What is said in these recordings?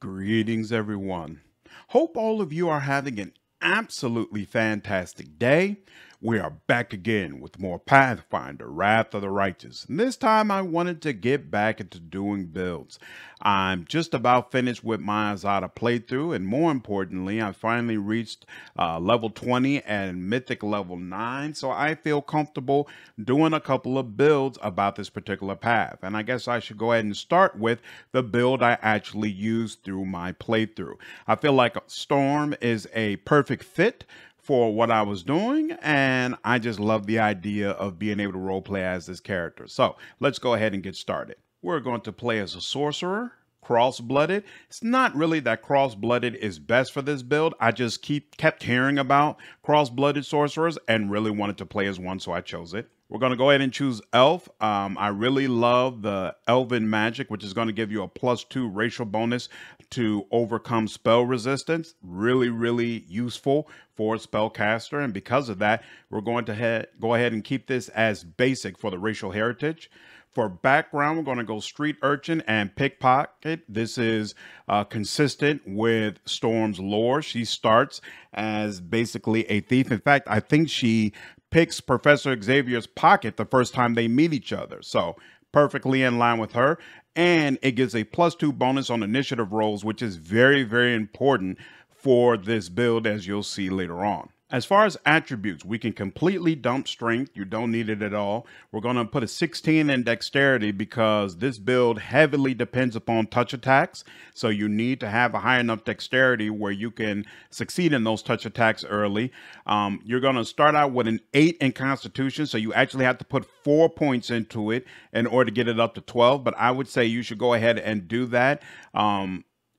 Greetings, everyone. Hope all of you are having an absolutely fantastic day. We are back again with more Pathfinder, Wrath of the Righteous. And this time I wanted to get back into doing builds. I'm just about finished with my Azata playthrough, and more importantly, I finally reached level 20 and Mythic level 9, so I feel comfortable doing a couple of builds about this particular path. And I guess I should go ahead and start with the build I actually used through my playthrough. I feel like Storm is a perfect fit for what I was doing, and I just love the idea of being able to roleplay as this character. So let's go ahead and get started. We're going to play as a sorcerer, Crossblooded. It's not really that Crossblooded is best for this build. I just kept hearing about Crossblooded sorcerers and really wanted to play as one, so I chose it. We're going to go ahead and choose Elf. I really love the Elven magic, which is going to give you a +2 racial bonus to overcome spell resistance. Really useful for a spellcaster. And because of that, we're going to go ahead and keep this as basic for the racial heritage. For background, we're going to go Street Urchin and Pickpocket. This is consistent with Storm's lore. She starts as basically a thief. In fact, I think she picks Professor Xavier's pocket the first time they meet each other. So perfectly in line with her. And it gives a +2 bonus on initiative rolls, which is very important for this build, as you'll see later on. As far as attributes, we can completely dump strength. You don't need it at all. We're going to put a 16 in dexterity because this build heavily depends upon touch attacks. So you need to have a high enough dexterity where you can succeed in those touch attacks early. You're going to start out with an 8 in constitution. So you actually have to put 4 points into it in order to get it up to 12. But I would say you should go ahead and do that.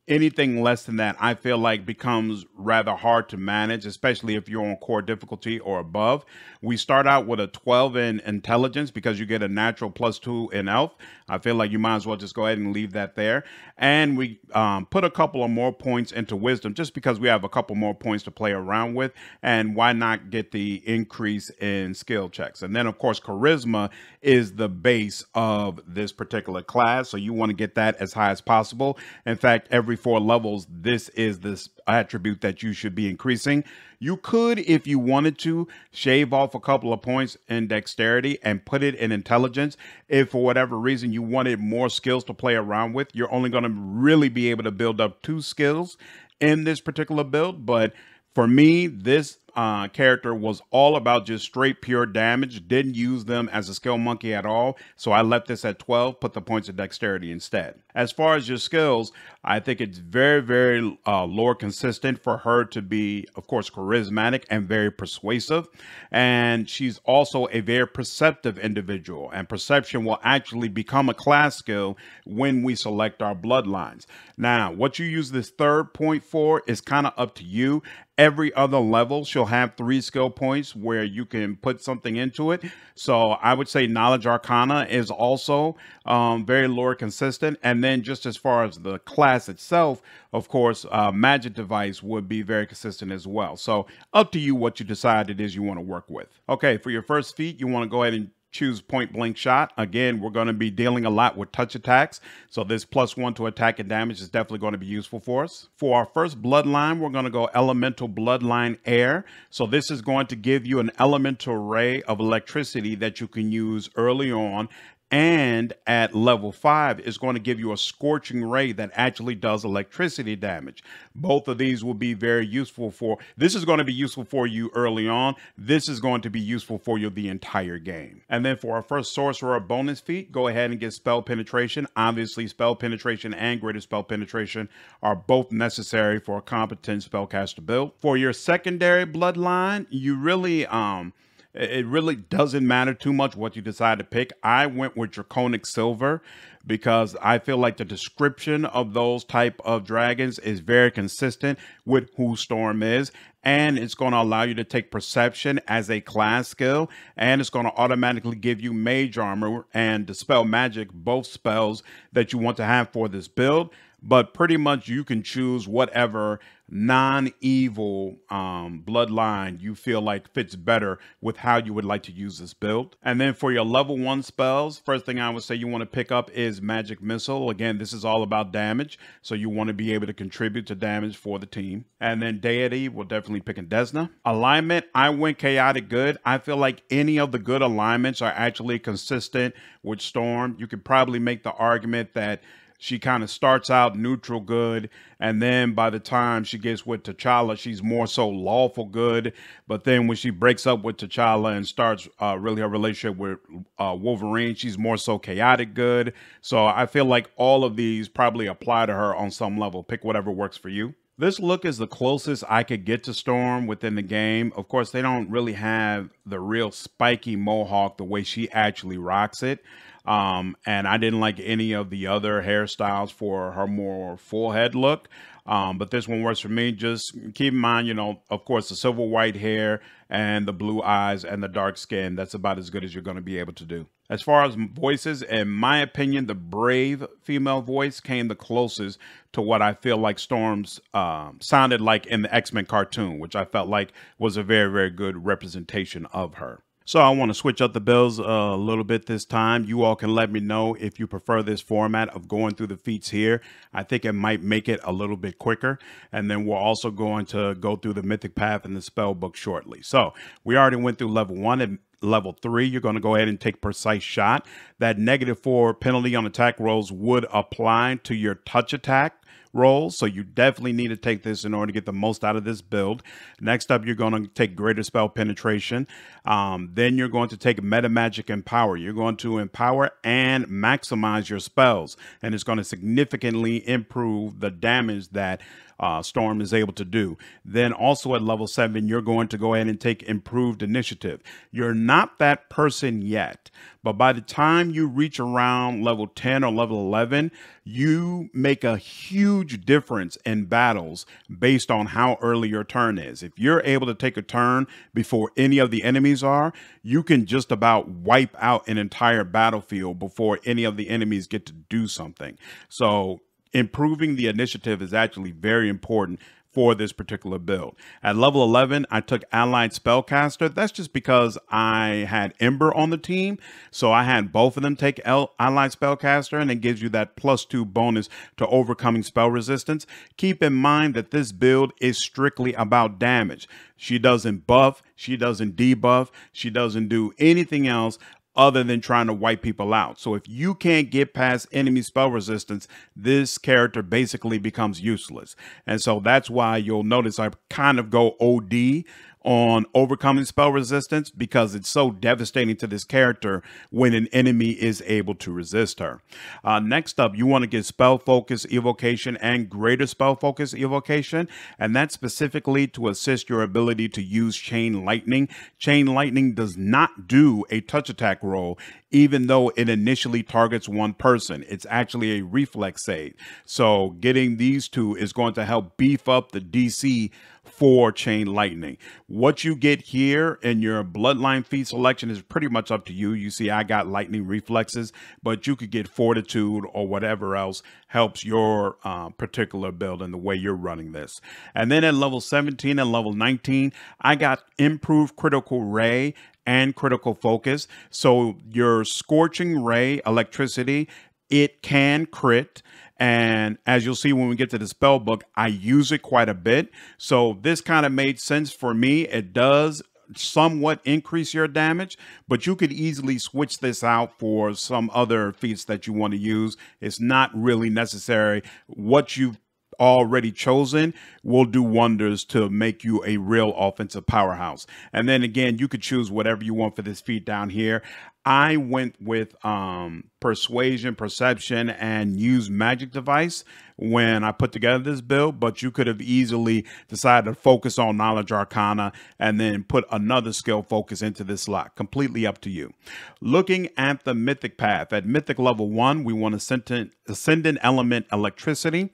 Anything less than that, I feel like becomes rather hard to manage, especially if you're on core difficulty or above. We start out with a 12 in intelligence because you get a natural +2 in elf. I feel like you might as well just go ahead and leave that there. And we put a couple of more points into wisdom just because we have a couple more points to play around with. And why not get the increase in skill checks? And then, of course, charisma is the base of this particular class. So you want to get that as high as possible. In fact, every 4 levels, this is this attribute that you should be increasing. You could, if you wanted to, shave off a couple of points in dexterity and put it in intelligence. If for whatever reason you wanted more skills to play around with, you're only going to really be able to build up 2 skills in this particular build. But for me, this character was all about just straight pure damage. Didn't use them as a skill monkey at all. So I left this at 12, put the points of dexterity instead. As far as your skills, I think it's very lore consistent for her to be, of course, charismatic and very persuasive. And she's also a very perceptive individual. And perception will actually become a class skill when we select our bloodlines. Now, what you use this third point for is kind of up to you. Every other level, she'll have 3 skill points where you can put something into it. So I would say Knowledge Arcana is also very lore consistent. And then just as far as the class itself, of course, Magic Device would be very consistent as well. So up to you what you decide it is you want to work with. Okay, for your first feat, you want to go ahead and choose point blank shot. Again, we're going to be dealing a lot with touch attacks. So this +1 to attack and damage is definitely going to be useful for us. For our first bloodline, we're going to go elemental bloodline air. So this is going to give you an elemental ray of electricity that you can use early on. And at level 5 is going to give you a scorching ray that actually does electricity damage. Both of these will be very useful for, this is going to be useful for you early on. This is going to be useful for you the entire game. And then for our first sorcerer bonus feat, go ahead and get spell penetration. Obviously, spell penetration and greater spell penetration are both necessary for a competent spellcaster build. For your secondary bloodline, you really, it really doesn't matter too much what you decide to pick. I went with Draconic Silver because I feel like the description of those type of dragons is very consistent with who Storm is. And it's going to allow you to take Perception as a class skill. And it's going to automatically give you Mage Armor and Dispel Magic, both spells that you want to have for this build. but pretty much you can choose whatever non-evil bloodline you feel like fits better with how you would like to use this build. And then for your level 1 spells, first thing I would say you want to pick up is Magic Missile. Again, this is all about damage, so you want to be able to contribute to damage for the team. And then Deity, we'll definitely pick a Desna. Alignment, I went Chaotic Good. I feel like any of the good alignments are actually consistent with Storm. You could probably make the argument that she kind of starts out neutral good, and then by the time she gets with T'Challa, she's more so lawful good. But then when she breaks up with T'Challa and starts really her relationship with Wolverine, she's more so chaotic good. So I feel like all of these probably apply to her on some level. Pick whatever works for you. This look is the closest I could get to Storm within the game. Of course, they don't really have the real spiky mohawk the way she actually rocks it. And I didn't like any of the other hairstyles for her more full head look. But this one works for me. Just keep in mind, you know, of course, the silver white hair and the blue eyes and the dark skin. That's about as good as you're going to be able to do. As far as voices, in my opinion, the brave female voice came the closest to what I feel like Storm's sounded like in the X-Men cartoon, which I felt like was a very, very good representation of her. So I want to switch up the builds a little bit this time. You all can let me know if you prefer this format of going through the feats here. I think it might make it a little bit quicker. And then we're also going to go through the Mythic Path and the spell book shortly. So we already went through level 1 and level 3. You're going to go ahead and take Precise Shot. That -4 penalty on attack rolls would apply to your touch attack rolls, so you definitely need to take this in order to get the most out of this build. Next up, you're going to take Greater Spell Penetration. Then you're going to take Meta Magic Empower. You're going to empower and maximize your spells, and it's going to significantly improve the damage that Storm is able to do. Then also at level 7, you're going to go ahead and take Improved Initiative. You're not that person yet, but by the time you reach around level 10 or level 11, you make a huge difference in battles based on how early your turn is. If you're able to take a turn before any of the enemies are, you can just about wipe out an entire battlefield before any of the enemies get to do something. So improving the initiative is actually very important for this particular build. At level 11, I took Allied Spellcaster. That's just because I had Ember on the team, so I had both of them take Allied Spellcaster, and it gives you that +2 bonus to overcoming spell resistance. Keep in mind that this build is strictly about damage. She doesn't buff, she doesn't debuff, she doesn't do anything else other than trying to wipe people out. So if you can't get past enemy spell resistance, this character basically becomes useless. And so that's why you'll notice I kind of go OD on overcoming spell resistance, because it's so devastating to this character when an enemy is able to resist her. Next up, you want to get Spell Focus Evocation and Greater Spell Focus Evocation, and that's specifically to assist your ability to use Chain Lightning. Chain Lightning does not do a touch attack roll, even though it initially targets one person. It's actually a reflex save. So getting these two is going to help beef up the DC for Chain Lightning. What you get here in your Bloodline feat selection is pretty much up to you. You see, I got Lightning Reflexes, but you could get Fortitude or whatever else helps your particular build and the way you're running this. And then at level 17 and level 19, I got Improved Critical Ray and Critical Focus. So your Scorching Ray Electricity, it can crit. And as you'll see when we get to the spell book, I use it quite a bit. So this kind of made sense for me. It does somewhat increase your damage, but you could easily switch this out for some other feats that you want to use. It's not really necessary. What you've already chosen will do wonders to make you a real offensive powerhouse. And then again, you could choose whatever you want for this feat down here. I went with Persuasion, Perception, and use Magic Device when I put together this build, but you could have easily decided to focus on Knowledge Arcana and then put another skill focus into this slot. Completely up to you. Looking at the Mythic Path, at Mythic level 1, we want Ascendant Element Electricity.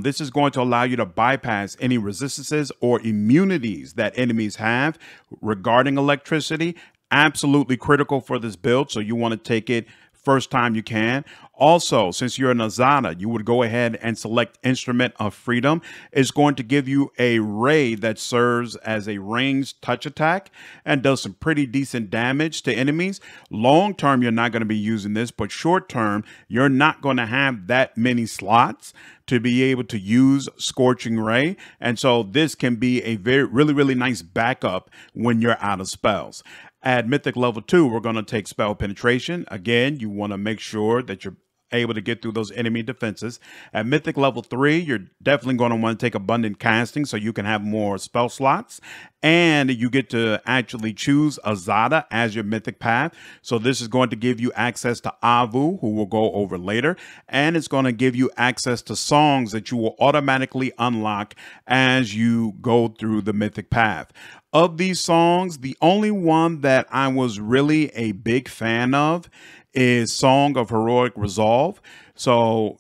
This is going to allow you to bypass any resistances or immunities that enemies have regarding electricity. Absolutely critical for this build, so you want to take it first time you can. Also, since you're an Azata, you would go ahead and select Instrument of Freedom. It's going to give you a ray that serves as a ranged touch attack and does some pretty decent damage to enemies. Long term, you're not going to be using this, but short term, you're not going to have that many slots to be able to use Scorching Ray. And so this can be a really nice backup when you're out of spells. At Mythic level 2, we're going to take Spell Penetration. Again, you want to make sure that you're able to get through those enemy defenses. At Mythic level 3, you're definitely going to want to take Abundant Casting so you can have more spell slots. And you get to actually choose Azata as your Mythic path. So this is going to give you access to Avu, who we'll go over later. And it's going to give you access to songs that you will automatically unlock as you go through the Mythic path. Of these songs, the only one that I was really a big fan of is Song of Heroic Resolve. So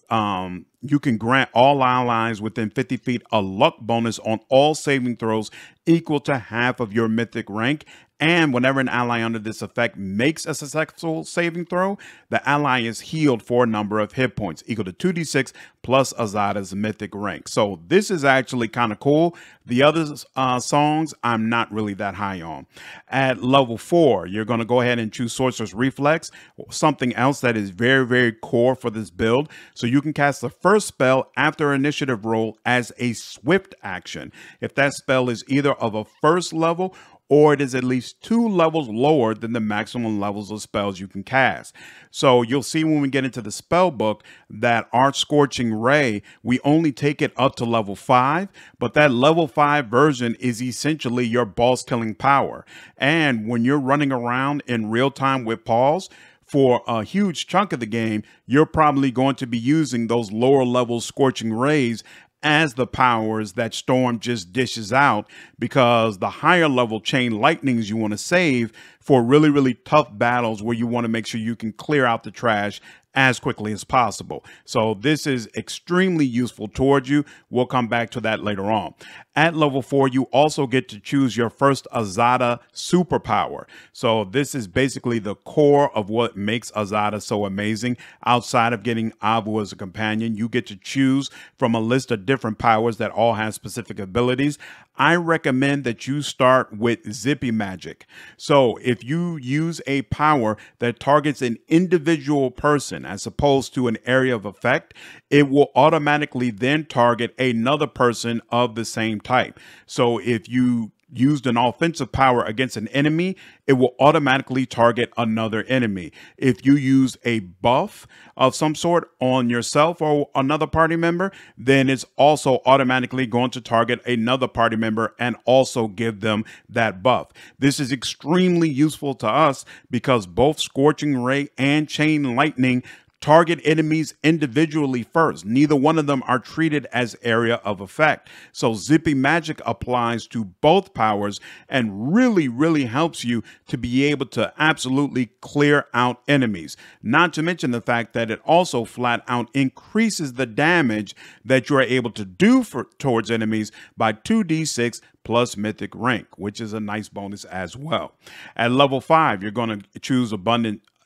you can grant all allies within 50 feet a luck bonus on all saving throws equal to half of your mythic rank. And whenever an ally under this effect makes a successful saving throw, the ally is healed for a number of hit points equal to 2d6 plus Azata's mythic rank. So this is actually kind of cool. The other songs I'm not really that high on. At level 4, you're going to go ahead and choose Sorcerer's Reflex, something else that is very core for this build. So you can cast the first spell after initiative roll as a swift action. If that spell is either of a first level or it is at least 2 levels lower than the maximum levels of spells you can cast. So you'll see when we get into the spell book that our Scorching Ray, we only take it up to level 5, but that level 5 version is essentially your boss killing power. And when you're running around in real time with Paws, for a huge chunk of the game, you're probably going to be using those lower level Scorching Rays as the powers that Storm just dishes out, because the higher level Chain Lightnings you want to save for really tough battles where you want to make sure you can clear out the trash as quickly as possible. So this is extremely useful towards you. We'll come back to that later on. At level 4, you also get to choose your first Azata superpower. So this is basically the core of what makes Azata so amazing. Outside of getting Avu as a companion, you get to choose from a list of different powers that all have specific abilities. I recommend that you start with Zippy Magic. So if you use a power that targets an individual person as opposed to an area of effect, it will automatically then target another person of the same type. So if you used an offensive power against an enemy, it will automatically target another enemy. If you use a buff of some sort on yourself or another party member, then it's also automatically going to target another party member and also give them that buff. This is extremely useful to us because both Scorching Ray and Chain Lightning target enemies individually first. Neither one of them are treated as area of effect. So Zippy Magic applies to both powers and really helps you to be able to absolutely clear out enemies. Not to mention the fact that it also flat out increases the damage that you are able to do towards enemies by 2d6 plus mythic rank, which is a nice bonus as well. At level 5, you're going to choose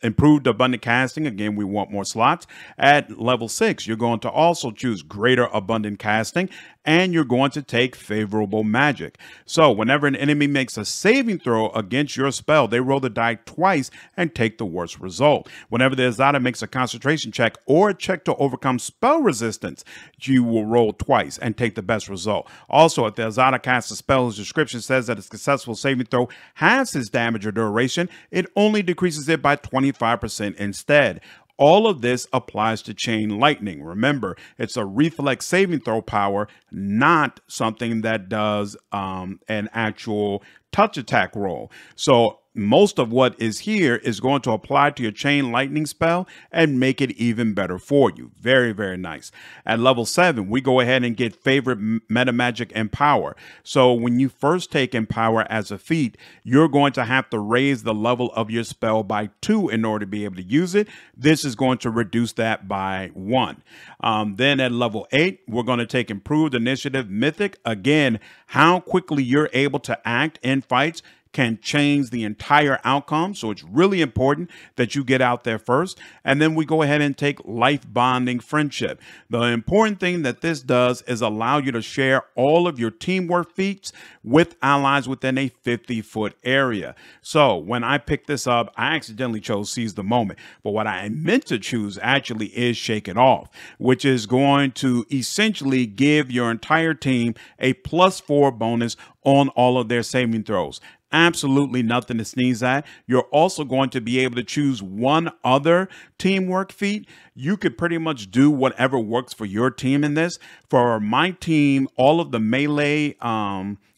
Improved Abundant Casting. Again, we want more slots. At level 6, you're going to also choose Greater Abundant Casting, and you're going to take Favorable Magic. So whenever an enemy makes a saving throw against your spell, they roll the die twice and take the worst result. Whenever the Azata makes a concentration check or a check to overcome spell resistance, you will roll twice and take the best result. Also, if the Azata casts a spell whose description says that a successful saving throw halves its damage or duration, it only decreases it by 25% instead. All of this applies to Chain Lightning. Remember, it's a reflex saving throw power, not something that does an actual touch attack roll. So most of what is here is going to apply to your Chain Lightning spell and make it even better for you. Very nice. At level 7, we go ahead and get Favorite Meta Magic Empower. So when you first take Empower as a feat, you're going to have to raise the level of your spell by 2 in order to be able to use it. This is going to reduce that by 1. Then at level 8, we're going to take Improved Initiative Mythic. Again, how quickly you're able to act in fights can change the entire outcome. So it's really important that you get out there first. And then we go ahead and take life bonding friendship. The important thing that this does is allow you to share all of your teamwork feats with allies within a 50-foot area. So when I picked this up, I accidentally chose Seize the Moment. But what I meant to choose actually is Shake It Off, which is going to essentially give your entire team a +4 bonus on all of their saving throws. Absolutely nothing to sneeze at. You're also going to be able to choose one other teamwork feat. You could pretty much do whatever works for your team in this. For my team, all of the melee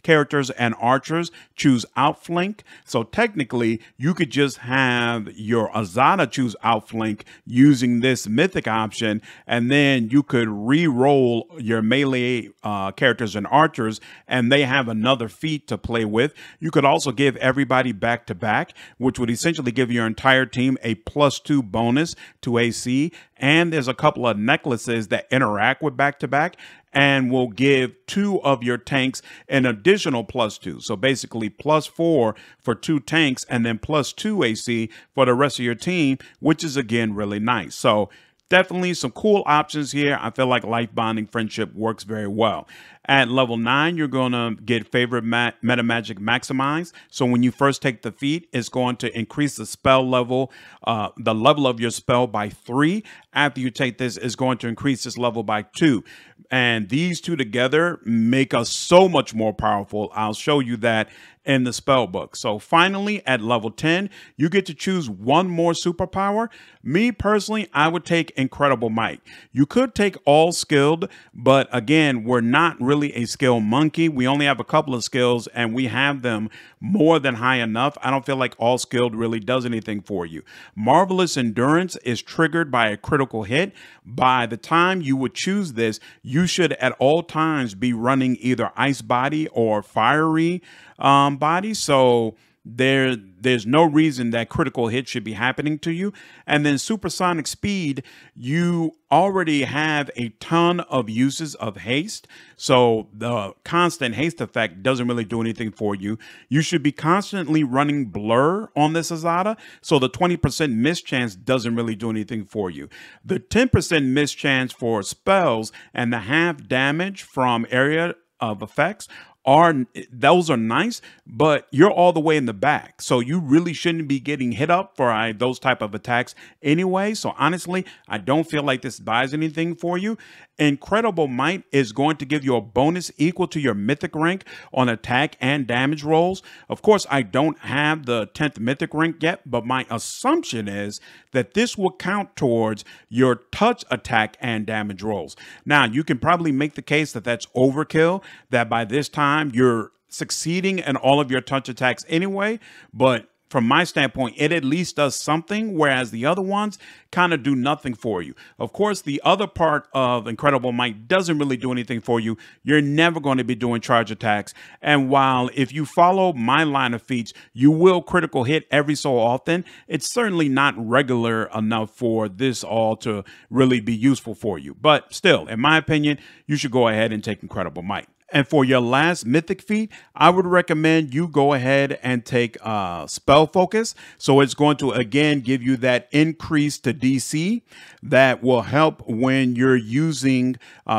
characters and archers choose outflank. So technically, you could just have your Azata choose outflank using this mythic option, and then you could re-roll your melee characters and archers, and they have another feat to play with. You could also give everybody back to back, which would essentially give your entire team a +2 bonus to AC. And there's a couple of necklaces that interact with back to back and will give 2 of your tanks an additional +2. So basically +4 for 2 tanks and then +2 AC for the rest of your team, which is again really nice. So definitely some cool options here. I feel like life bonding friendship works very well. At level 9, you're going to get favorite meta magic maximize. So when you first take the feat, it's going to increase the spell level, the level of your spell by 3. After you take this, it's going to increase this level by 2. And these two together make us so much more powerful. I'll show you that in the spell book. So finally, at level 10, you get to choose one more superpower. Me personally, I would take Incredible Might. You could take all skilled, but again, we're not really a skill monkey. We only have a couple of skills and we have them more than high enough. I don't feel like all skilled really does anything for you. Marvelous Endurance is triggered by a critical hit. By the time you would choose this, you should at all times be running either Ice Body or Fiery Body. So there's no reason that critical hit should be happening to you. And then Supersonic Speed, you already have a ton of uses of haste. So the constant haste effect doesn't really do anything for you. You should be constantly running Blur on this Azata. So the 20% miss chance doesn't really do anything for you. The 10% miss chance for spells and the half damage from area of effects those are nice, but you're all the way in the back. So you really shouldn't be getting hit up for those type of attacks anyway. So honestly, I don't feel like this buys anything for you. Incredible Might is going to give you a bonus equal to your mythic rank on attack and damage rolls. Of course, I don't have the 10th mythic rank yet, but my assumption is that this will count towards your touch attack and damage rolls. Now, you can probably make the case that that's overkill, that by this time you're succeeding in all of your touch attacks anyway, but from my standpoint, it at least does something, whereas the other ones kind of do nothing for you. Of course, the other part of Incredible Might doesn't really do anything for you. You're never going to be doing charge attacks. And while if you follow my line of feats, you will critical hit every so often, it's certainly not regular enough for this all to really be useful for you. But still, in my opinion, you should go ahead and take Incredible Might. And for your last mythic feat, I would recommend you go ahead and take Spell Focus. So it's going to, again, give you that increase to DC that will help when you're using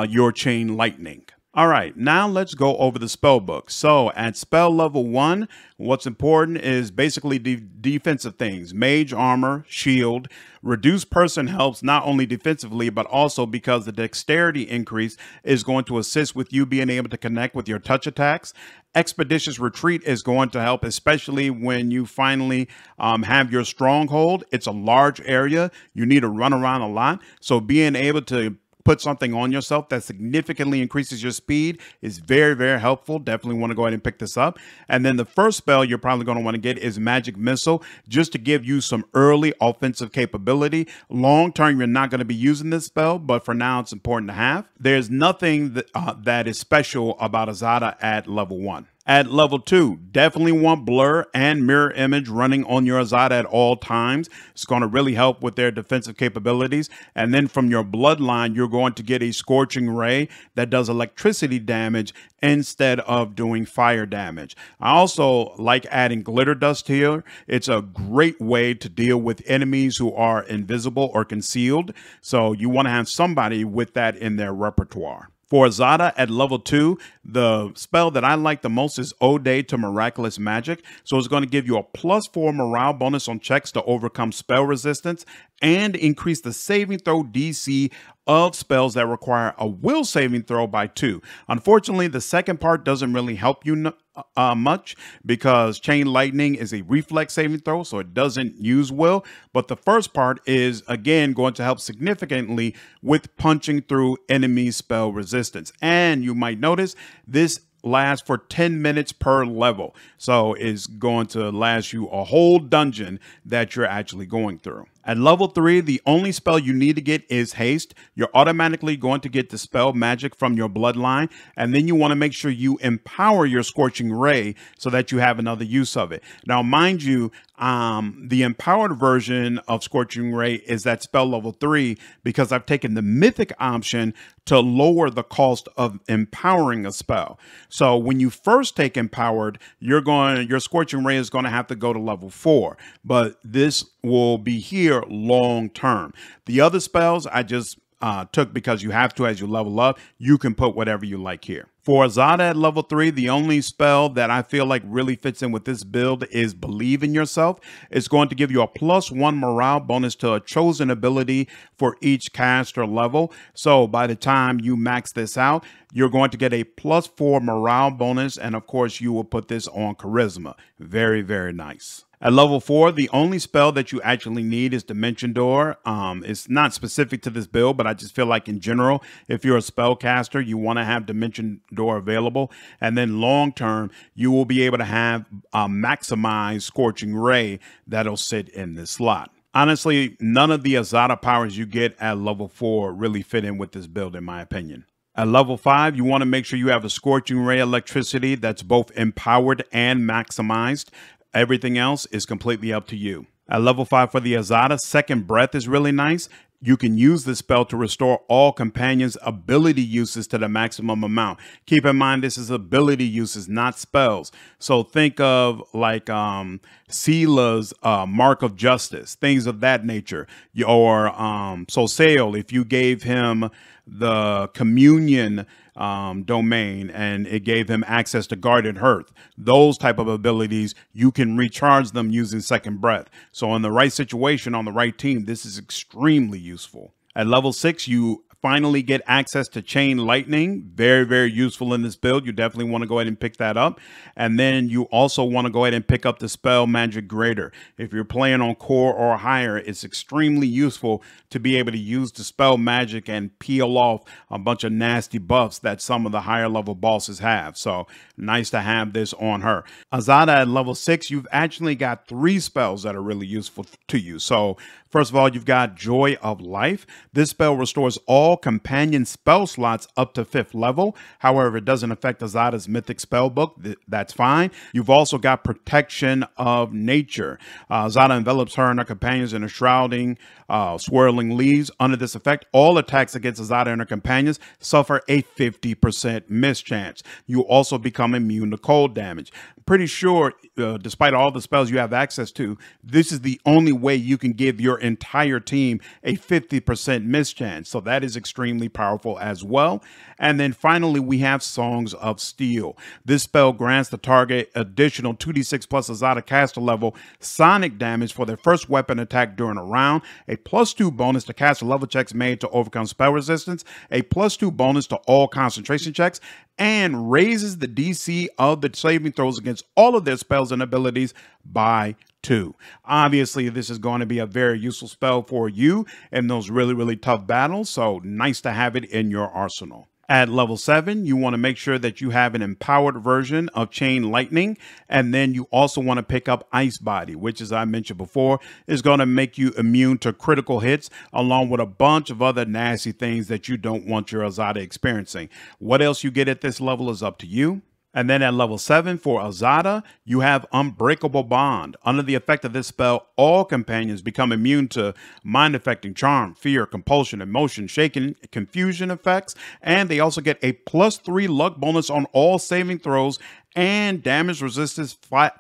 your Chain Lightning. All right, now let's go over the spell book. So at spell level 1, what's important is basically defensive things. Mage armor, shield. Reduced person helps not only defensively, but also because the dexterity increase is going to assist with you being able to connect with your touch attacks. Expeditious Retreat is going to help, especially when you finally have your stronghold. It's a large area. You need to run around a lot. So being able to put something on yourself that significantly increases your speed is very, very helpful. Definitely want to go ahead and pick this up. And then the first spell you're probably going to want to get is Magic Missile, just to give you some early offensive capability. Long term, you're not going to be using this spell, but for now, it's important to have. There's nothing that is special about Azata at level 1. At level 2, definitely want blur and mirror image running on your Azata at all times. It's going to really help with their defensive capabilities. And then from your bloodline, you're going to get a Scorching Ray that does electricity damage instead of doing fire damage. I also like adding glitter dust here. It's a great way to deal with enemies who are invisible or concealed. So you want to have somebody with that in their repertoire. For Azata at level 2, the spell that I like the most is Ode to Miraculous Magic. So it's going to give you a +4 morale bonus on checks to overcome spell resistance and increase the saving throw DC of spells that require a will saving throw by 2. Unfortunately, the second part doesn't really help you much because Chain Lightning is a reflex saving throw, so it doesn't use will. But the first part is, again, going to help significantly with punching through enemy spell resistance. And you might notice this lasts for 10 minutes per level. So it's going to last you a whole dungeon that you're actually going through. At level 3, the only spell you need to get is Haste. You're automatically going to get the spell magic from your bloodline, and then you want to make sure you empower your Scorching Ray so that you have another use of it. Now, mind you, the empowered version of Scorching Ray is that spell level 3 because I've taken the mythic option to lower the cost of empowering a spell. So when you first take empowered, your Scorching Ray is going to have to go to level 4, but this will be here long term. The other spells I just took because you have to as you level up. You can put whatever you like here. For Azata at level 3, the only spell that I feel like really fits in with this build is Believe in Yourself. It's going to give you a +1 morale bonus to a chosen ability for each caster level. So by the time you max this out, you're going to get a +4 morale bonus. And of course, you will put this on Charisma. Very, very nice. At level 4, the only spell that you actually need is Dimension Door. It's not specific to this build, but I just feel like in general, if you're a spellcaster, you want to have Dimension Door available. And then long term, you will be able to have maximized Scorching Ray that'll sit in this slot. Honestly, none of the Azata powers you get at level 4 really fit in with this build, in my opinion. At level 5, you want to make sure you have a Scorching Ray electricity that's both empowered and maximized. Everything else is completely up to you. At level 5 for the Azata, Second Breath is really nice. You can use this spell to restore all companions' ability uses to the maximum amount. Keep in mind, this is ability uses, not spells. So think of like Sela's Mark of Justice, things of that nature. Or so Sale, if you gave him the Communion domain and it gave him access to Guarded Hearth, those type of abilities, you can recharge them using Second Breath. So in the right situation, on the right team, this is extremely useful. At level 6, you finally get access to Chain Lightning. Very, very useful in this build. You definitely want to go ahead and pick that up. And then you also want to go ahead and pick up the Spell Magic Greater. If you're playing on core or higher, it's extremely useful to be able to use the spell magic and peel off a bunch of nasty buffs that some of the higher level bosses have. So nice to have this on her. Azata at level 6, you've actually got 3 spells that are really useful to you. So first of all, you've got Joy of Life. This spell restores all companion spell slots up to 5th level. However, it doesn't affect Azata's mythic spell book. That's fine. You've also got Protection of Nature. Azata envelops her and her companions in a shrouding, swirling leaves. Under this effect, all attacks against Azata and her companions suffer a 50% miss chance. You also become immune to cold damage. Pretty sure, despite all the spells you have access to, this is the only way you can give your entire team a 50% miss chance. So that is extremely powerful as well. And then finally, we have Songs of Steel. This spell grants the target additional 2d6 plus Azata caster level sonic damage for their first weapon attack during a round, a +2 bonus to caster level checks made to overcome spell resistance, a +2 bonus to all concentration checks, and raises the DC of the saving throws against all of their spells and abilities by 2. Obviously, this is going to be a very useful spell for you in those really, really tough battles, so nice to have it in your arsenal. At level 7, you want to make sure that you have an empowered version of Chain Lightning, and then you also want to pick up Ice Body, which, as I mentioned before, is going to make you immune to critical hits, along with a bunch of other nasty things that you don't want your Azata experiencing. What else you get at this level is up to you. And then at level 7 for Azata, you have Unbreakable Bond. Under the effect of this spell, all companions become immune to mind-affecting charm, fear, compulsion, emotion, shaking, confusion effects, and they also get a +3 luck bonus on all saving throws and damage resistance 5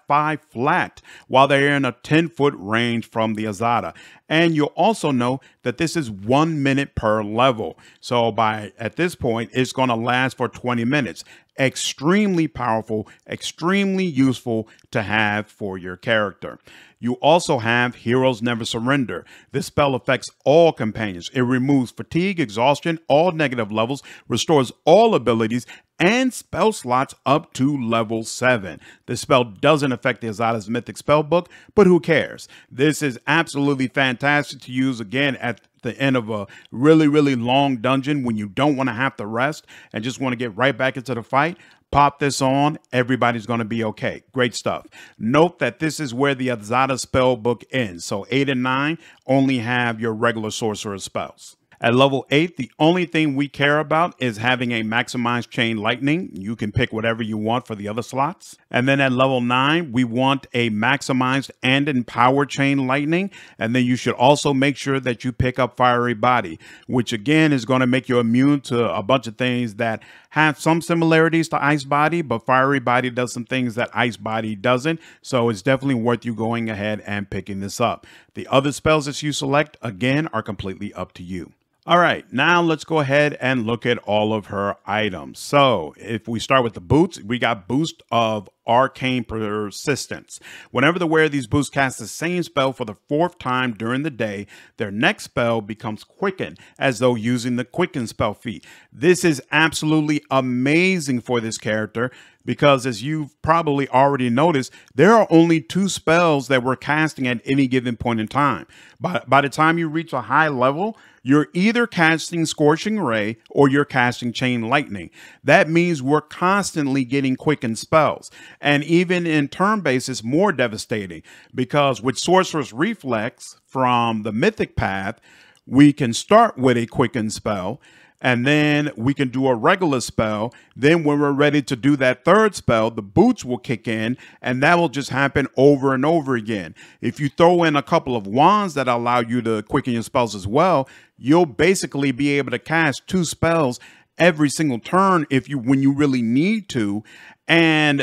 flat while they're in a 10-foot range from the Azata. And you'll also know that this is 1 minute per level. So at this point, it's going to last for 20 minutes. Extremely powerful, extremely useful to have for your character. You also have Heroes Never Surrender. This spell affects all companions. It removes fatigue, exhaustion, all negative levels, restores all abilities, and spell slots up to level 7. This spell doesn't affect the Azata's Mythic Spellbook, but who cares? This is absolutely fantastic to use again at the end of a really, really long dungeon when you don't want to have to rest and just want to get right back into the fight. Pop this on, everybody's going to be okay. Great stuff. Note that this is where the Azata spellbook ends. So 8 and 9 only have your regular sorcerer spells. At level 8, the only thing we care about is having a maximized chain lightning. You can pick whatever you want for the other slots. And then at level 9, we want a maximized and empowered chain lightning. And then you should also make sure that you pick up fiery body, which again is going to make you immune to a bunch of things that have some similarities to ice body, but fiery body does some things that ice body doesn't. So it's definitely worth you going ahead and picking this up. The other spells that you select, again, are completely up to you. All right, now let's go ahead and look at all of her items. So if we start with the boots, we got boost of Arcane Persistence. Whenever the wearer of these boots casts the same spell for the 4th time during the day, their next spell becomes Quicken, as though using the Quicken spell feat. This is absolutely amazing for this character because, as you've probably already noticed, there are only 2 spells that we're casting at any given point in time. By the time you reach a high level, you're either casting Scorching Ray or you're casting Chain Lightning. That means we're constantly getting Quicken spells. And even in turn-based, it's more devastating because with Sorcerer's Reflex from the Mythic Path, we can start with a Quicken spell, and then we can do a regular spell. Then when we're ready to do that 3rd spell, the boots will kick in, and that will just happen over and over again. If you throw in a couple of wands that allow you to quicken your spells as well, you'll basically be able to cast 2 spells every single turn when you really need to. And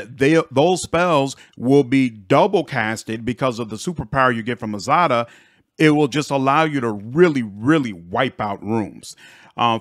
those spells will be double casted because of the superpower you get from Azata. It will just allow you to really, really wipe out rooms.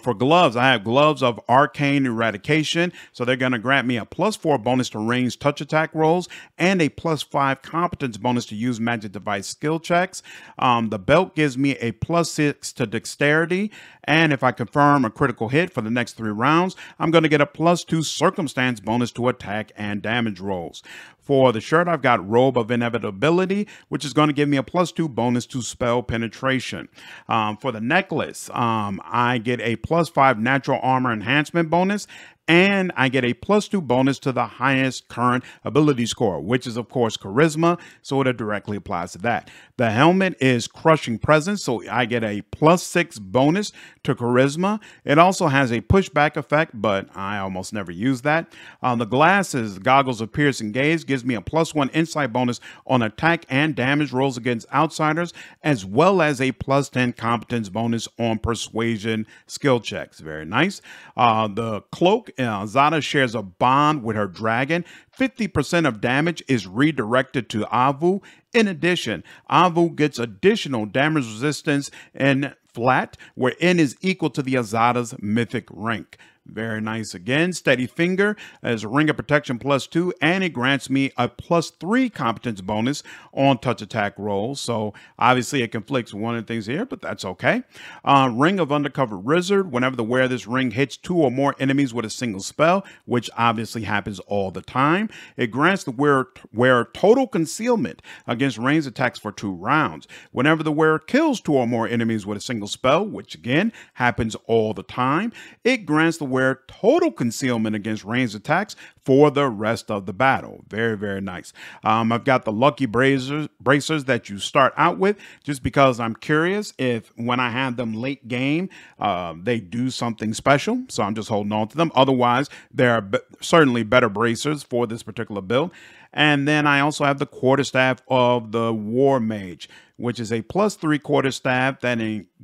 For gloves, I have gloves of Arcane Eradication. So they're going to grant me a +4 bonus to ranged touch attack rolls and a +5 competence bonus to use magic device skill checks. The belt gives me a +6 to dexterity. And if I confirm a critical hit for the next 3 rounds, I'm going to get a +2 circumstance bonus to attack and damage rolls. For the shirt, I've got Robe of Inevitability, which is going to give me a +2 bonus to spell penetration. For the necklace, I get a +5 natural armor enhancement bonus, and I get a +2 bonus to the highest current ability score, which is, of course, Charisma, so it directly applies to that. The helmet is Crushing Presence, so I get a +6 bonus to Charisma. It also has a pushback effect, but I almost never use that. The glasses, Goggles of Piercing Gaze, gives me a +1 insight bonus on attack and damage rolls against outsiders, as well as a +10 competence bonus on persuasion skill checks. Very nice. The cloak, Azata shares a bond with her dragon. 50% of damage is redirected to Avu. In addition, Avu gets additional damage resistance in flat, where N is equal to the Azata's mythic rank. Very nice again. Steady Finger as a Ring of Protection +2, and it grants me a +3 competence bonus on touch attack rolls. So obviously it conflicts with one of the things here, but that's okay. Ring of Undercover Wizard. Whenever the wearer of this ring hits 2 or more enemies with a single spell, which obviously happens all the time, it grants the wearer total concealment against ranged attacks for 2 rounds. Whenever the wearer kills 2 or more enemies with a single spell, which again happens all the time, it grants the wear total concealment against ranged attacks for the rest of the battle. Very, very nice. I've got the lucky bracers that you start out with, just because I'm curious if when I have them late game, they do something special. So I'm just holding on to them. Otherwise, there are certainly better bracers for this particular build. And then I also have the quarterstaff of the War Mage, which is a +3 quarterstaff that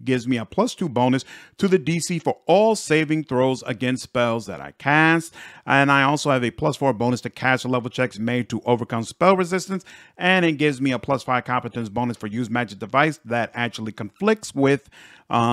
gives me a +2 bonus to the DC for all saving throws against spells that I cast. And I also have a +4 bonus to caster level checks made to overcome spell resistance. And it gives me a +5 competence bonus for use magic device that actually conflicts with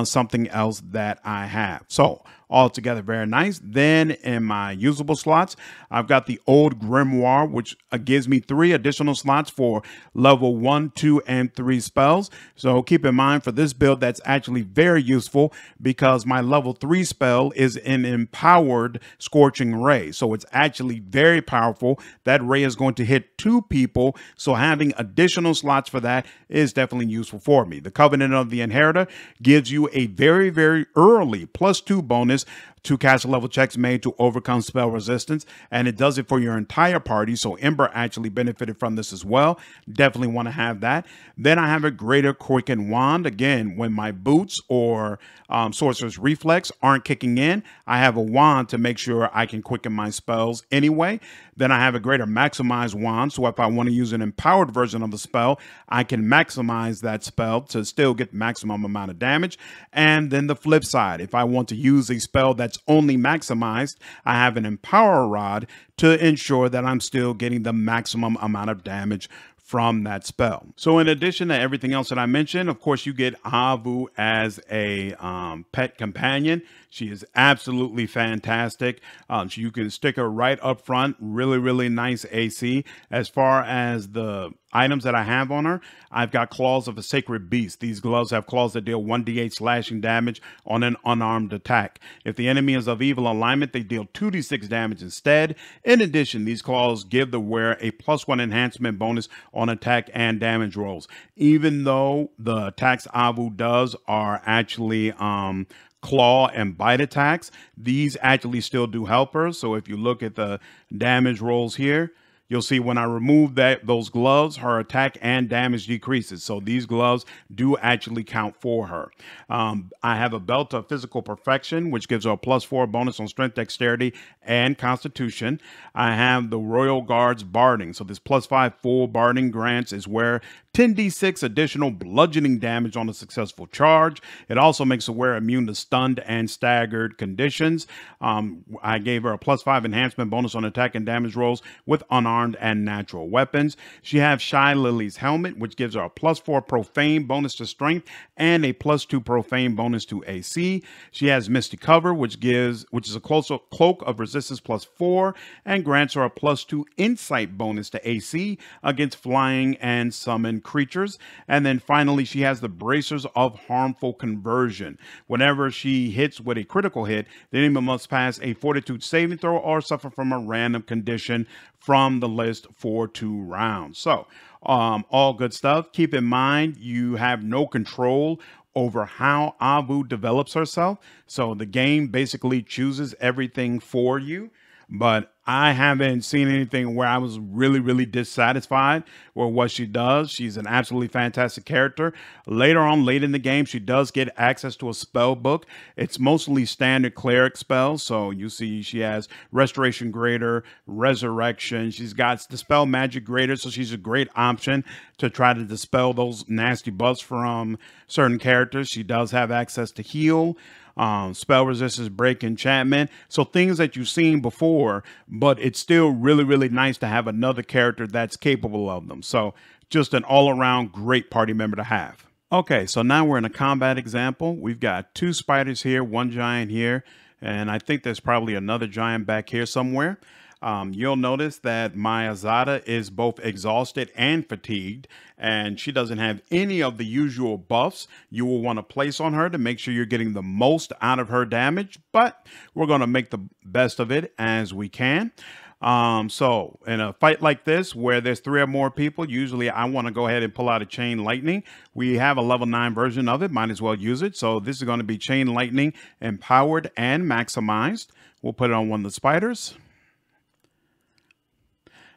something else that I have. So altogether very nice. Then in my usable slots, I've got the old Grimoire, which gives me 3 additional slots for level 1, 2, and 3 spells. So keep in mind for this build, that's actually very useful because my level 3 spell is an empowered Scorching Ray. So it's actually very powerful. That ray is going to hit 2 people. So having additional slots for that is definitely useful for me. The Covenant of the Inheritor gives you a very, very early +2 bonus to caster level checks made to overcome spell resistance, and it does it for your entire party. So Ember actually benefited from this as well. Definitely want to have that. Then I have a Greater Quicken Wand. Again, when my boots or Sorcerer's Reflex aren't kicking in, I have a wand to make sure I can quicken my spells anyway. Then I have a Greater Maximize Wand, so if I want to use an empowered version of the spell, I can maximize that spell to still get maximum amount of damage. And then the flip side, if I want to use a spell that's only maximized, I have an Empower Rod to ensure that I'm still getting the maximum amount of damage from that spell. So in addition to everything else that I mentioned, of course, you get Avu as a pet companion. She is absolutely fantastic. You can stick her right up front. Really, really nice AC. As far as the items that I have on her, I've got Claws of a Sacred Beast. These gloves have claws that deal 1d8 slashing damage on an unarmed attack. If the enemy is of evil alignment, they deal 2d6 damage instead. In addition, these claws give the wearer a +1 enhancement bonus on attack and damage rolls. Even though the attacks Avu does are actually claw and bite attacks, these actually still do help her. So if you look at the damage rolls here, you'll see when I remove those gloves, her attack and damage decreases. So these gloves do actually count for her. I have a Belt of Physical Perfection, which gives her a +4 bonus on Strength, Dexterity, and Constitution. I have the Royal Guard's Barding. So this +5 full Barding grants is where 10d6 additional bludgeoning damage on a successful charge. It also makes the wearer immune to stunned and staggered conditions. I gave her a +5 enhancement bonus on attack and damage rolls with unarmed and natural weapons. She has Shy Lily's Helmet, which gives her a +4 profane bonus to strength and a +2 profane bonus to AC. She has Misty Cover, which is a cloak of resistance +4 and grants her a +2 insight bonus to AC against flying and summon creatures. And then finally, she has the Bracers of Harmful Conversion. Whenever she hits with a critical hit, the enemy must pass a Fortitude saving throw or suffer from a random condition from the list for 2 rounds. So all good stuff. Keep in mind, you have no control over how Avu develops herself. So the game basically chooses everything for you. But I haven't seen anything where I was really, really dissatisfied with what she does. She's an absolutely fantastic character. Later on, late in the game, she does get access to a spell book. It's mostly standard cleric spells. So you see she has Restoration Greater, Resurrection. She's got Dispel Magic Greater. So she's a great option to try to dispel those nasty buffs from certain characters. She does have access to heal. Spell resistance, break, enchantment. So things that you've seen before, but it's still really, really nice to have another character that's capable of them. So just an all-around great party member to have. Okay, so now we're in a combat example. We've got 2 spiders here, 1 giant here, and I think there's probably another giant back here somewhere. You'll notice that my Azata is both exhausted and fatigued, and she doesn't have any of the usual buffs you will want to place on her to make sure you're getting the most out of her damage, but we're going to make the best of it as we can. So in a fight like this, where there's 3 or more people, usually I want to go ahead and pull out a Chain Lightning. We have a level 9 version of it. Might as well use it. So this is going to be Chain Lightning empowered and maximized. We'll put it on one of the spiders.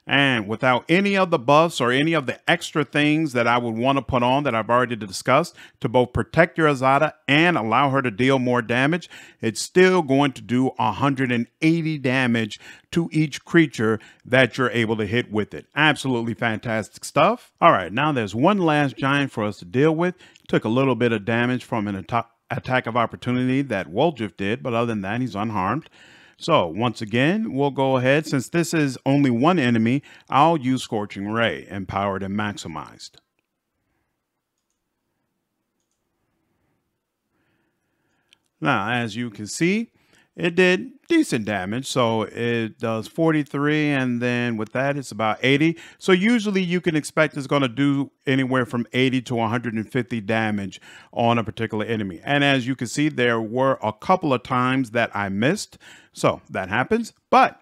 And without any of the buffs or any of the extra things that I would want to put on that I've already discussed to both protect your Azata and allow her to deal more damage, it's still going to do 180 damage to each creature that you're able to hit with it. Absolutely fantastic stuff. All right, now there's one last giant for us to deal with. Took a little bit of damage from an attack of opportunity that WotR did, but other than that, he's unharmed. So once again, we'll go ahead. Since this is only one enemy, I'll use Scorching Ray, empowered and maximized. Now, as you can see, it did decent damage. So it does 43, and then with that, it's about 80. So usually you can expect it's going to do anywhere from 80 to 150 damage on a particular enemy. And as you can see, there were a couple of times that I missed. So that happens. But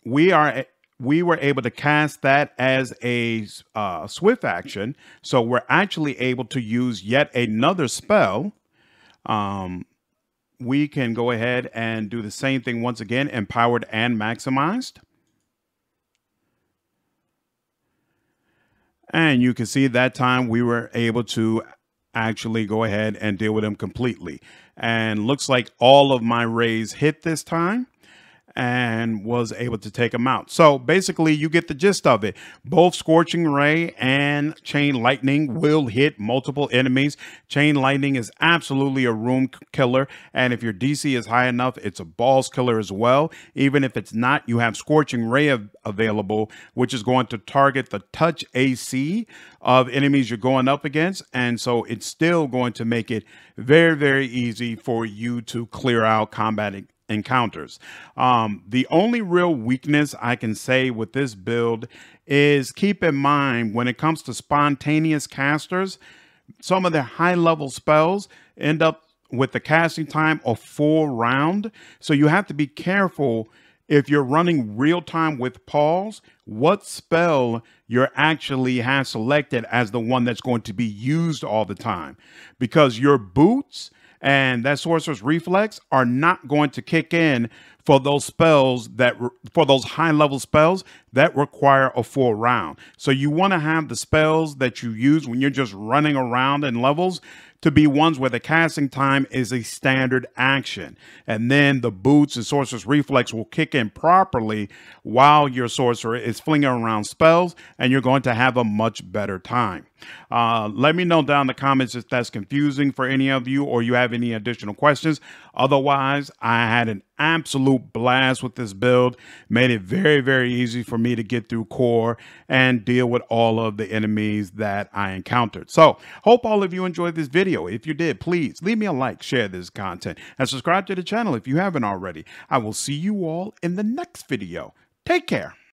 we were able to cast that as a swift action. So we're actually able to use yet another spell. We can go ahead and do the same thing once again, empowered and maximized. And you can see that time we were able to actually go ahead and deal with him completely. And looks like all of my rays hit this time and was able to take them out. So basically you get the gist of it. Both Scorching Ray and Chain Lightning will hit multiple enemies. Chain Lightning is absolutely a room killer, and if your DC is high enough, it's a balls killer as well. Even if it's not, you have Scorching Ray available, which is going to target the touch AC of enemies you're going up against, and so it's still going to make it very, very easy for you to clear out combat encounters. The only real weakness I can say with this build is keep in mind when it comes to spontaneous casters, some of their high level spells end up with the casting time of 4 rounds. So you have to be careful if you're running real time with pause, what spell you're actually have selected as the one that's going to be used all the time, because your boots and that Sorcerer's Reflex are not going to kick in for those spells for those high level spells that require a 4 round. So you want to have the spells that you use when you're just running around in levels to be ones where the casting time is a standard action. And then the boots and Sorcerer's Reflex will kick in properly while your sorcerer is flinging around spells, and you're going to have a much better time. Let me know down in the comments if that's confusing for any of you or you have any additional questions. Otherwise, I had an absolute blast with this build. Made it very, very easy for me to get through core and deal with all of the enemies that I encountered. So, hope all of you enjoyed this video. If you did, please leave me a like, share this content, and subscribe to the channel if you haven't already. I will see you all in the next video. Take care.